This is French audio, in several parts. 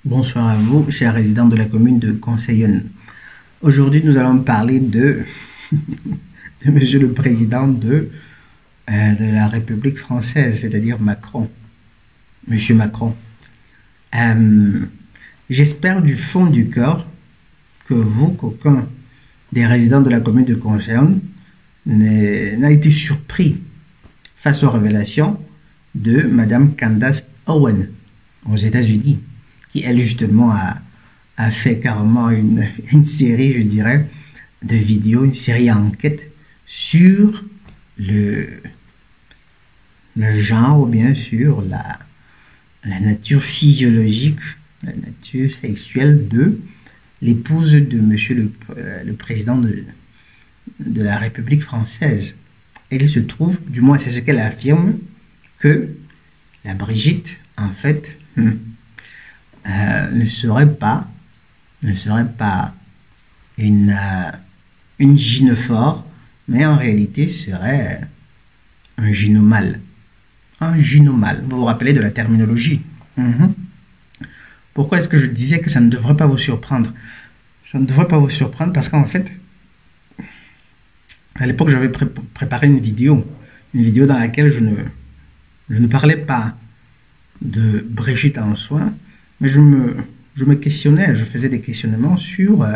Bonsoir à vous, chers résidents de la commune de Conseillonne. Aujourd'hui, nous allons parler de Monsieur le Président de la République française, c'est-à-dire Macron. Monsieur Macron. Euh, J'espère du fond du cœur que qu'aucun des résidents de la commune de Conseillonne n'a été surpris face aux révélations de Madame Candace Owen aux États-Unis, qui elle justement a fait carrément une série, je dirais, de vidéos, une série enquête sur le, le genre, ou bien sûr la nature physiologique, la nature sexuelle de l'épouse de Monsieur le Président de la République française. Et il se trouve, du moins c'est ce qu'elle affirme, que la Brigitte, en fait, ne serait pas une gynophore, mais en réalité serait un gynomale. Un gynomale. Vous vous rappelez de la terminologie. Pourquoi est-ce que je disais que ça ne devrait pas vous surprendre? Ça ne devrait pas vous surprendre parce qu'en fait, à l'époque, j'avais préparé une vidéo dans laquelle je ne parlais pas de Brigitte en soi, mais je me questionnais, je faisais des questionnements sur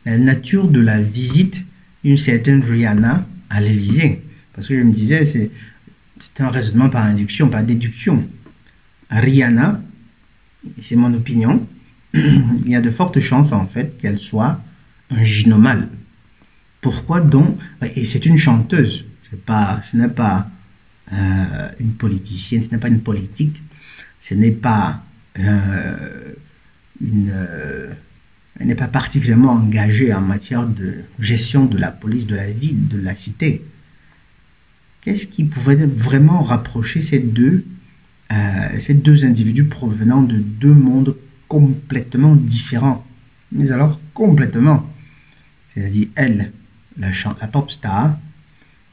la nature de la visite d'une certaine Rihanna à l'Élysée. Parce que je me disais, c'est un raisonnement par induction, par déduction. Rihanna, c'est mon opinion, il y a de fortes chances en fait qu'elle soit un gynomale. Pourquoi donc? Et c'est une chanteuse, ce n'est pas une politicienne, ce n'est pas une politique, ce n'est pas elle n'est pas particulièrement engagée en matière de gestion de la police de la ville, de la cité. Qu'est-ce qui pouvait vraiment rapprocher ces deux individus provenant de deux mondes complètement différents? Mais alors, complètement. C'est-à-dire, elle, la pop star,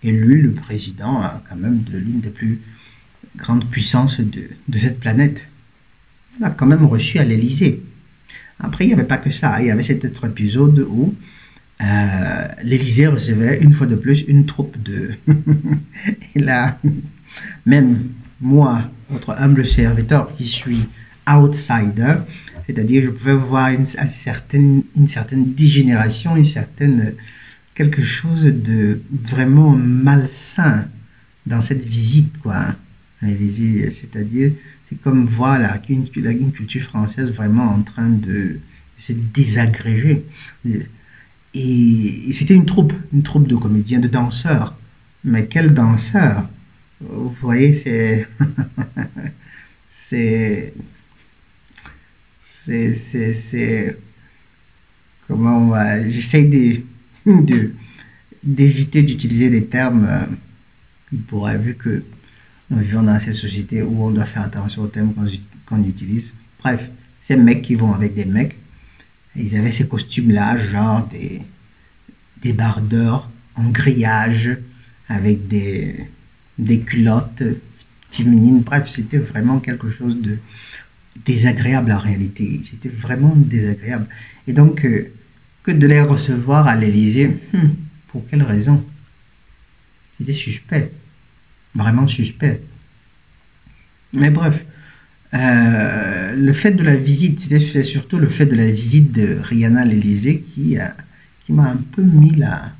et lui, le président, quand même, de l'une des plus grandes puissances de cette planète. Il a quand même reçu à l'Élysée. Après, il n'y avait pas que ça. Il y avait cet autre épisode où l'Élysée recevait une fois de plus une troupe de... Et là, même moi, votre humble serviteur qui suis outsider, c'est-à-dire je pouvais voir une certaine dégénération, quelque chose de vraiment malsain dans cette visite, quoi. L'Élysée, c'est-à-dire, c'est comme voir une culture française vraiment en train de se désagréger. Et c'était une troupe de comédiens, de danseurs. Mais quels danseurs? Vous voyez, c'est, comment on va, j'essaye d'éviter d'utiliser des termes qui pourraient, vu que nous vivons dans cette société où on doit faire attention aux termes qu'on utilise. Bref, ces mecs qui vont avec des mecs, ils avaient ces costumes-là, genre des bardeurs en grillage, avec des culottes féminines. Bref, c'était vraiment quelque chose de désagréable en réalité. C'était vraiment désagréable. Et donc, que de les recevoir à l'Élysée, pour quelle raison? C'était suspect. Vraiment suspect. Mais bref, le fait de la visite, c'était surtout le fait de la visite de Rihanna à l'Élysée qui m'a un peu mis la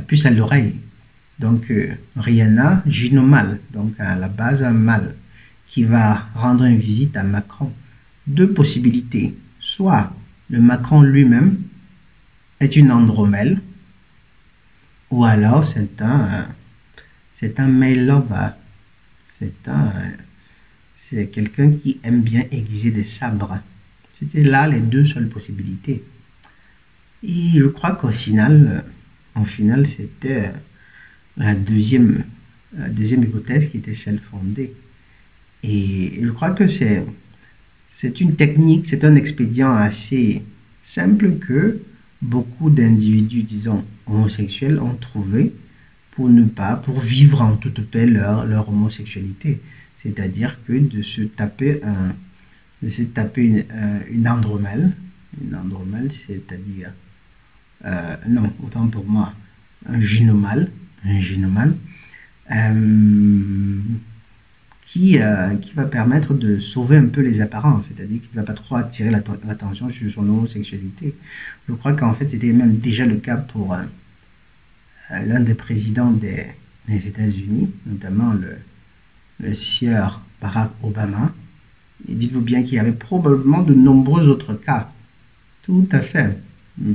puce à l'oreille. Donc, Rihanna, gynomale, donc à la base un mâle, qui va rendre une visite à Macron. Deux possibilités. Soit le Macron lui-même est une andromèle, ou alors c'est un male lover. C'est quelqu'un qui aime bien aiguiser des sabres. C'était là les deux seules possibilités. Et je crois qu'au final, c'était la deuxième hypothèse qui était celle fondée. Et je crois que c'est une technique, c'est un expédient assez simple que beaucoup d'individus, disons, homosexuels ont trouvé pour vivre en toute paix leur homosexualité. C'est-à-dire que de se taper d'essayer de taper une andromèle. Une andromèle, c'est-à-dire, non, autant pour moi, un gynomale, qui va permettre de sauver un peu les apparences, c'est-à-dire qu'il ne va pas trop attirer l'attention sur son homosexualité. Je crois qu'en fait, c'était même déjà le cas pour l'un des présidents des États-Unis, notamment le sieur Barack Obama. Et dites-vous bien qu'il y avait probablement de nombreux autres cas, tout à fait,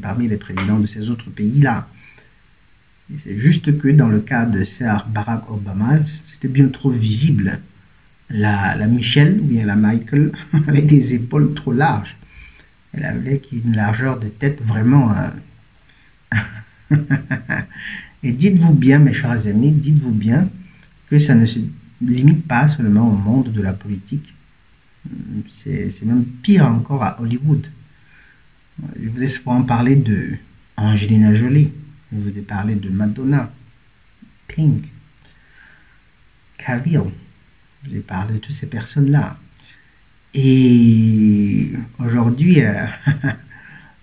parmi les présidents de ces autres pays-là. C'est juste que dans le cas de Sir Barack Obama, c'était bien trop visible. La Michelle, ou bien la Michael, avait des épaules trop larges. Elle avait une largeur de tête vraiment... Et dites-vous bien, mes chers amis, dites-vous bien que ça ne se limite pas seulement au monde de la politique. C'est même pire encore à Hollywood. Je vous ai souvent parlé de Angelina Jolie. Je vous ai parlé de Madonna, Pink, Cavill. Je vous ai parlé de toutes ces personnes-là. Et aujourd'hui,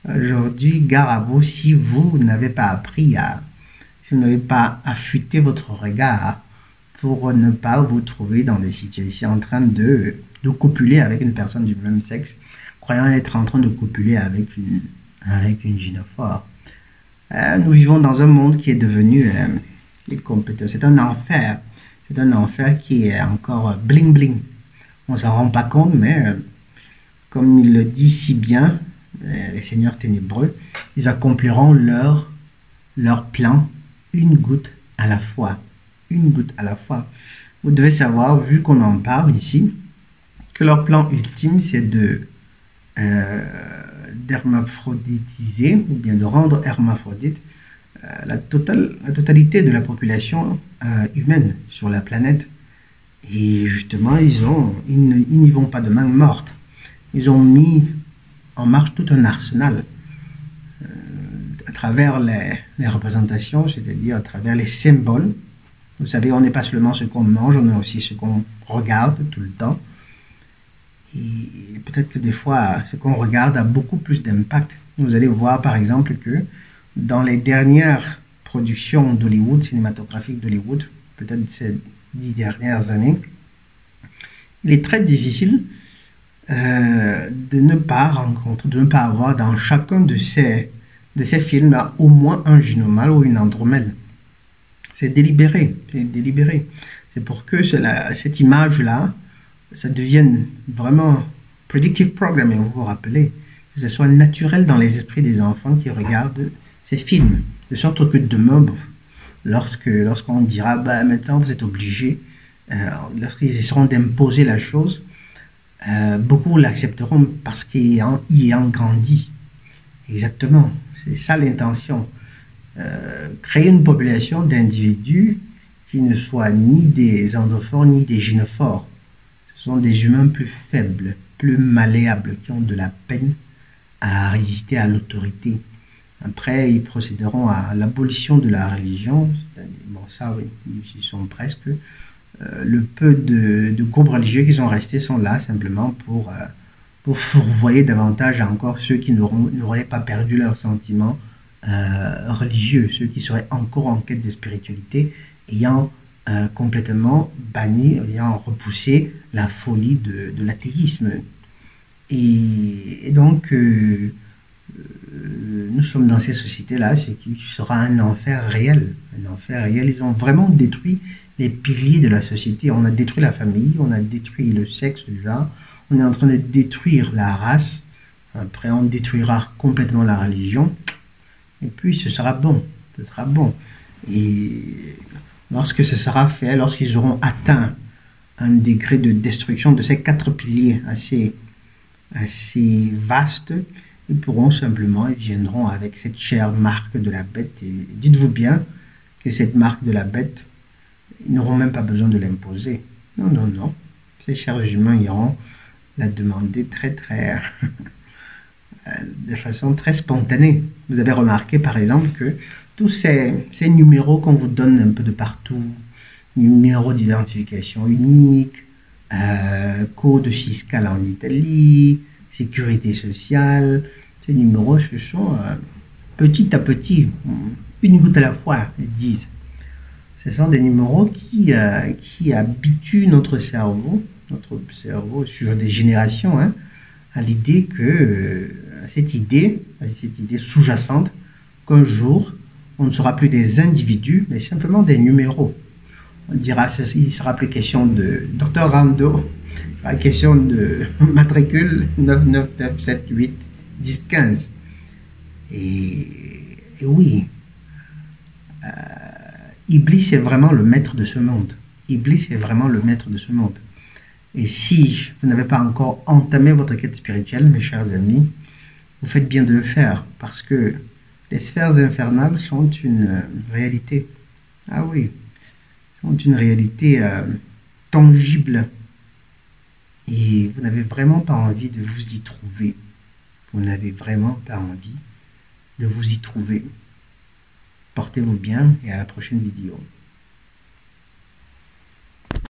aujourd'hui, gare à vous si vous n'avez pas appris si vous n'avez pas affûté votre regard pour ne pas vous trouver dans des situations en train de copuler avec une personne du même sexe, croyant être en train de copuler avec une gynophore. Nous vivons dans un monde qui est devenu c'est un enfer. C'est un enfer qui est encore bling bling. On ne s'en rend pas compte, mais comme il le dit si bien, les seigneurs ténébreux, ils accompliront leur plan une goutte à la fois. Une goutte à la fois. Vous devez savoir, vu qu'on en parle ici, que leur plan ultime, c'est d'hermaphroditiser, ou bien de rendre hermaphrodite la totalité de la population humaine sur la planète. Et justement, ils n'y vont pas de main morte. Ils ont mis en marche tout un arsenal à travers les représentations, c'est-à-dire à travers les symboles. Vous savez, on n'est pas seulement ce qu'on mange, on est aussi ce qu'on regarde tout le temps. Et peut-être que des fois, ce qu'on regarde a beaucoup plus d'impact. Vous allez voir par exemple que dans les dernières productions d'Hollywood, cinématographiques d'Hollywood, peut-être ces 10 dernières années, il est très difficile de ne pas avoir dans chacun de ces films au moins un gynomale ou une andromèle. C'est délibéré, c'est délibéré. C'est pour que cette image-là, ça devienne vraiment predictive programming, vous vous rappelez, que ce soit naturel dans les esprits des enfants qui regardent ces films, de sorte que demain, lorsqu'on dira, maintenant vous êtes obligés, lorsqu'ils essaieront d'imposer la chose, beaucoup l'accepteront parce qu'ils y ayant grandi. Exactement, c'est ça l'intention. Créer une population d'individus qui ne soient ni des androphores ni des gynophores. Ce sont des humains plus faibles, plus malléables, qui ont de la peine à résister à l'autorité. Après, ils procéderont à l'abolition de la religion. Bon, ça, oui, ils sont presque. Le peu de groupes religieux qui sont restés sont là simplement pour fourvoyer davantage encore ceux qui n'auraient pas perdu leurs sentiments religieux, ceux qui seraient encore en quête de spiritualité, ayant complètement banni, ayant repoussé la folie de l'athéisme. Et donc, nous sommes dans ces sociétés-là, ce qui sera un enfer réel. Un enfer réel. Ils ont vraiment détruit les piliers de la société. On a détruit la famille, on a détruit le sexe, le genre. On est en train de détruire la race. Après, on détruira complètement la religion. Et puis, ce sera bon. Ce sera bon. Et lorsque ce sera fait, lorsqu'ils auront atteint un degré de destruction de ces 4 piliers assez vastes, ils pourront simplement, ils viendront avec cette chère marque de la bête. Et dites-vous bien que cette marque de la bête, ils n'auront même pas besoin de l'imposer. Non, non, non. Ces chers humains iront la demander de façon très spontanée. Vous avez remarqué par exemple que tous ces numéros qu'on vous donne un peu de partout, numéros d'identification unique, code fiscal en Italie, sécurité sociale. Ces numéros, ce sont petit à petit, une goutte à la fois, ils disent. Ce sont des numéros qui habituent notre cerveau sur des générations, hein, à l'idée que, à cette idée sous-jacente, qu'un jour, on ne sera plus des individus, mais simplement des numéros. On dira, il sera plus question de Dr Rando, il sera question de matricule 99978 10 15. Et oui, Iblis est vraiment le maître de ce monde. Iblis est vraiment le maître de ce monde. Et si vous n'avez pas encore entamé votre quête spirituelle, mes chers amis, vous faites bien de le faire, parce que les sphères infernales sont une réalité. Ah oui, sont une réalité tangible. Et vous n'avez vraiment pas envie de vous y trouver. Vous n'avez vraiment pas envie de vous y trouver. Portez-vous bien et à la prochaine vidéo.